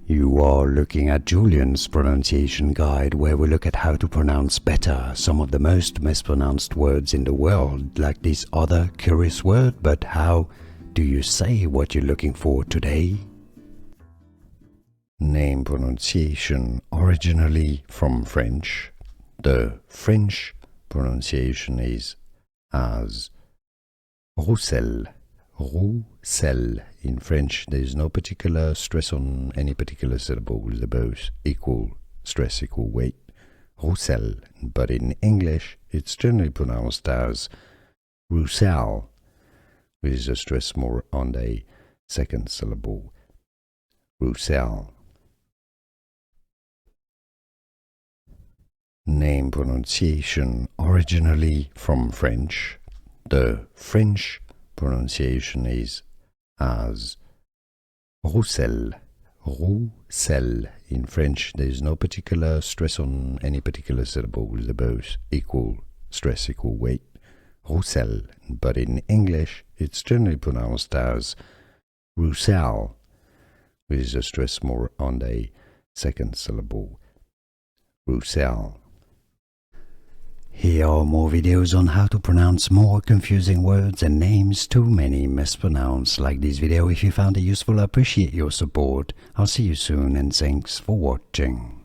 You are looking at Julian's pronunciation guide, where we look at how to pronounce better some of the most mispronounced words in the world, like this other curious word. But how do you say what you're looking for today? Name pronunciation originally from French. The French pronunciation is as Roussel. Roussel. In French, there is no particular stress on any particular syllable. They're both equal stress, equal weight. Roussel. But in English, it's generally pronounced as Roussel, with a stress more on the second syllable. Roussel. Name pronunciation originally from French. The French pronunciation is as Roussel. Roussel. In French, there is no particular stress on any particular syllable. They're both equal stress, equal weight. Roussel. But in English, it's generally pronounced as Roussel, with a stress more on the second syllable. Roussel. Here are more videos on how to pronounce more confusing words and names too many mispronounced. Like this video if you found it useful. I appreciate your support. I'll see you soon and thanks for watching.